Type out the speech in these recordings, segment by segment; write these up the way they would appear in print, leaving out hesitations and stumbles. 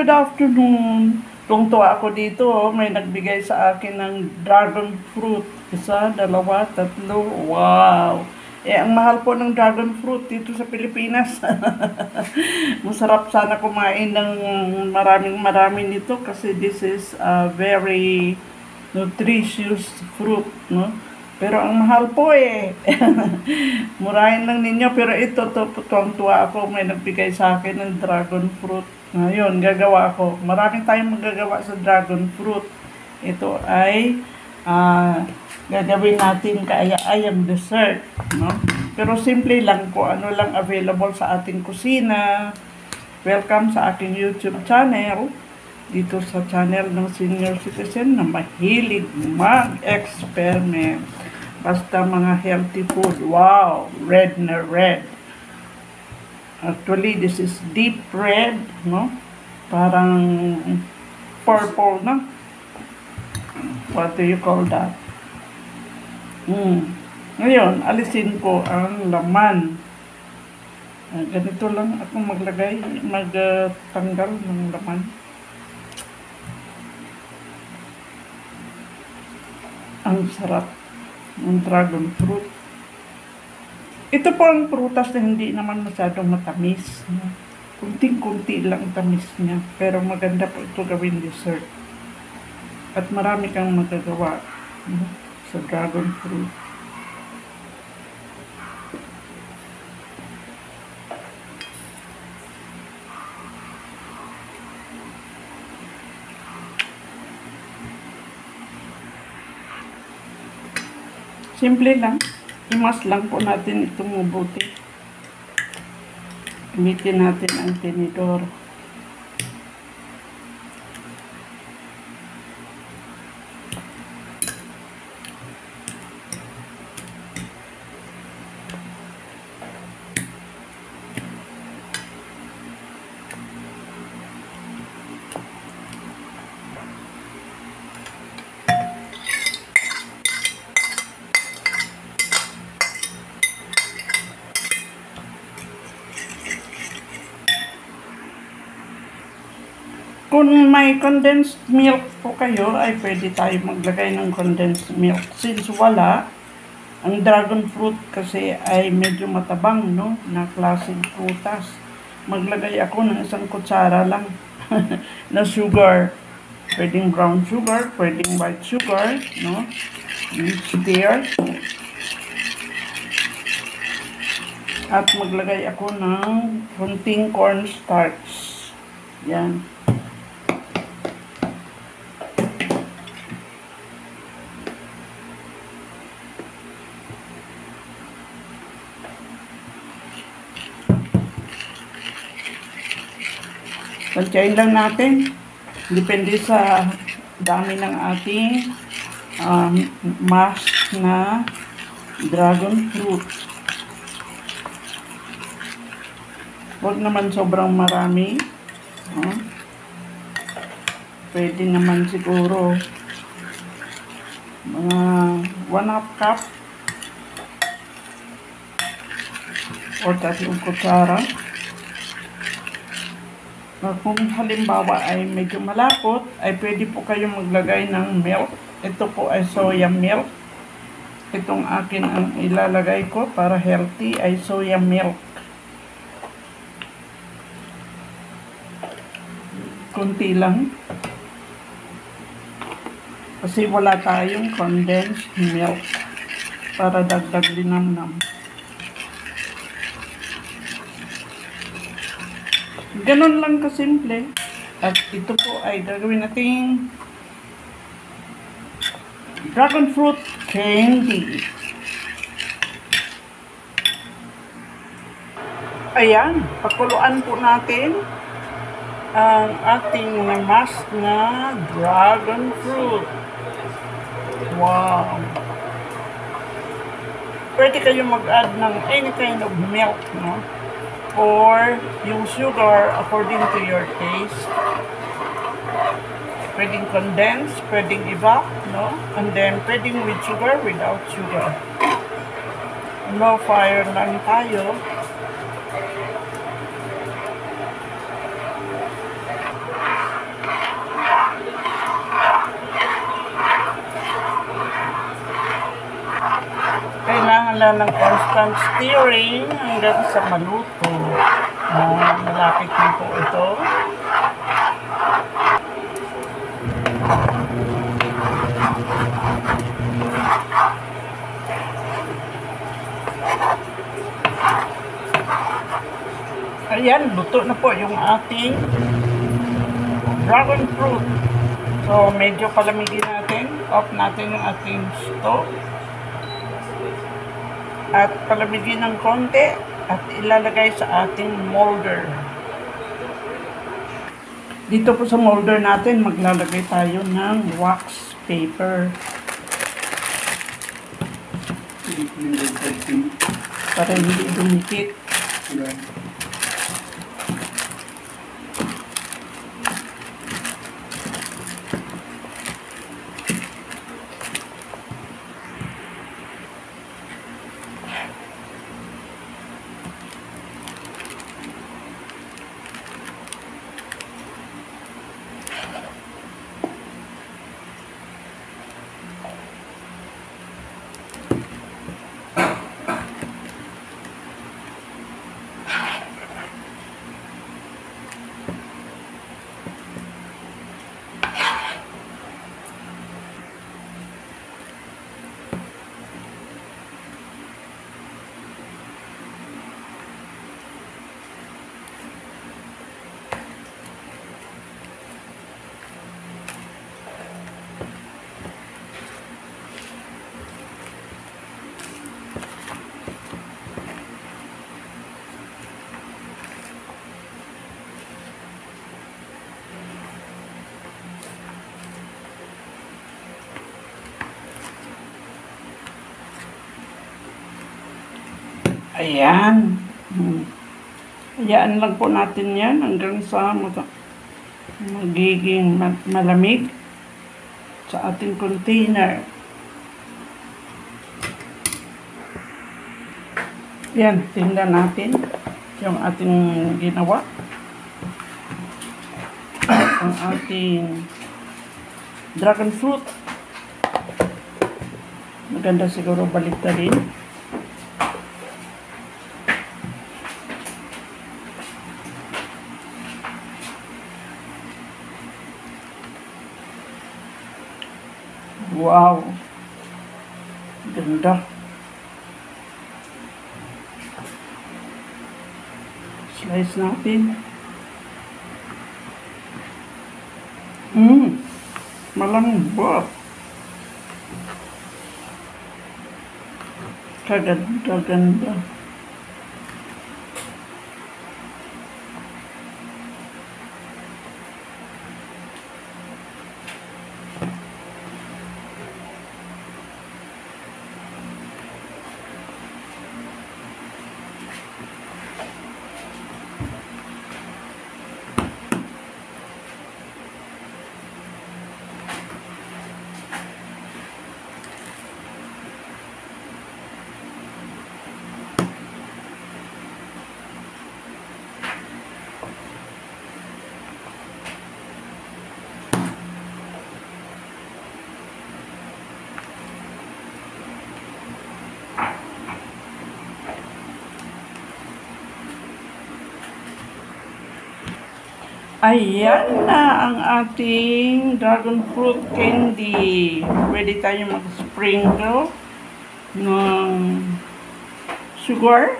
good afternoon. Tungtuwa ako dito, may nagbigay sa akin ng dragon fruit. Isa, dalawa, tatlo. Wow! Ang mahal po ng dragon fruit dito sa Pilipinas. Masarap sana kumain ng maraming nito kasi this is a very nutritious fruit, no? Pero ang mahal po Murahin lang ninyo. Pero ito, tuwang-tuwa ako. May nagbigay sa akin ng dragon fruit. Ngayon, gagawa ako. Maraming tayong magagawa sa dragon fruit. Ito ay gagawin natin kaaya-ayam dessert. No? Pero simple lang po. Ano lang available sa ating kusina. Welcome sa aking YouTube channel. Dito sa channel ng senior citizen na mahilig mag-experiment. Basta mga healthy food. Wow! Red na red. Actually, this is deep red, no? Parang purple, no? What do you call that? Ngayon, alisin ko ang laman. Ganito lang ako magtanggal ng laman. Ang sarap ng dragon fruit. Ito po ang prutas na hindi naman masyadong matamis. Kunting-kunti lang tamis niya. Pero maganda po ito gawin dessert. At marami kang magagawa sa dragon fruit. Simple lang. Imas lang po natin itong mabuti. Gamitin natin ang tinidor. Kung may condensed milk po kayo, ay pwede tayo maglagay ng condensed milk. Since wala, ang dragon fruit kasi ay medyo matabang, no? Na klaseng prutas. Maglagay ako ng isang kutsara lang na sugar. Pwedeng brown sugar, pwedeng white sugar, no? Mix there. At maglagay ako ng kunting cornstarch. Yan. Tansyain lang natin. Depende sa dami ng ating mash na dragon fruit. Huwag naman sobrang marami. Pwede naman siguro mga 1/2 cup o 3 kutsara. Kung halimbawa ay medyo malapot, ay pwede po kayo maglagay ng milk. Ito po ay soya milk. Itong akin ang ilalagay ko para healthy ay soya milk. Kunti lang. Kasi wala tayong condensed milk para dagdag linamnam. Ganon lang kasimple. At ito po ay gagawin nating dragon fruit candy. Ayan, pakuluan po natin ang ating namas na dragon fruit. Wow! Pwede kayo mag-add ng any kind of milk, no? Or yung sugar according to your taste. Pwedeng condensed, pwedeng evap, no? And then pwedeng with sugar, without sugar. Low fire lang tayo. lang ng constant stirring hanggang sa maluto. Malapit na po ito. Ayan, luto na po yung ating dragon fruit. So, medyo palamigin natin. Off natin yung ating stove. At palamigin ng konti at ilalagay sa ating molder. Dito po sa molder natin, maglalagay tayo ng wax paper. Para hindi dumikit. Ayan. Hayaan lang po natin yan hanggang sa magiging malamig sa ating container. Yan, tingnan natin yung ating ginawa. Ang ating dragon fruit. Maganda siguro balik na rin. Wow! Ganda. Slice natin. Malambot. Kaganda-ganda. Ayan na ang ating dragon fruit candy. Pwede tayo mag-sprinkle ng sugar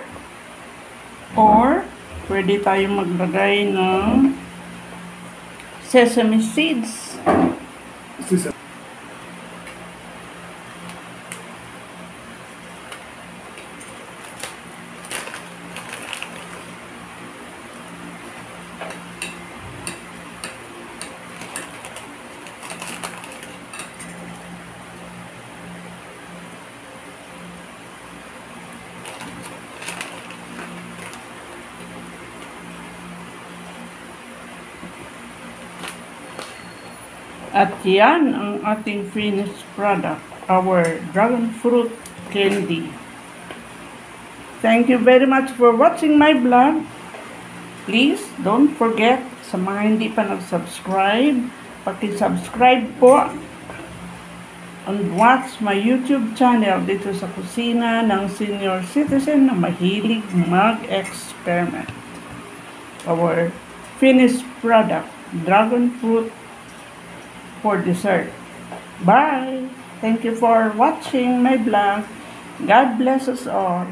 or pwede tayo maglagay ng sesame seeds. At yan ang ating finished product, our dragon fruit candy. Thank you very much for watching my vlog. Please don't forget, sa mga hindi pa nag-subscribe, paki-subscribe po and watch my YouTube channel dito sa kusina ng senior citizen na mahilig mag-experiment. Our finished product, dragon fruit for dessert. Bye! Thank you for watching my vlog. God bless us all.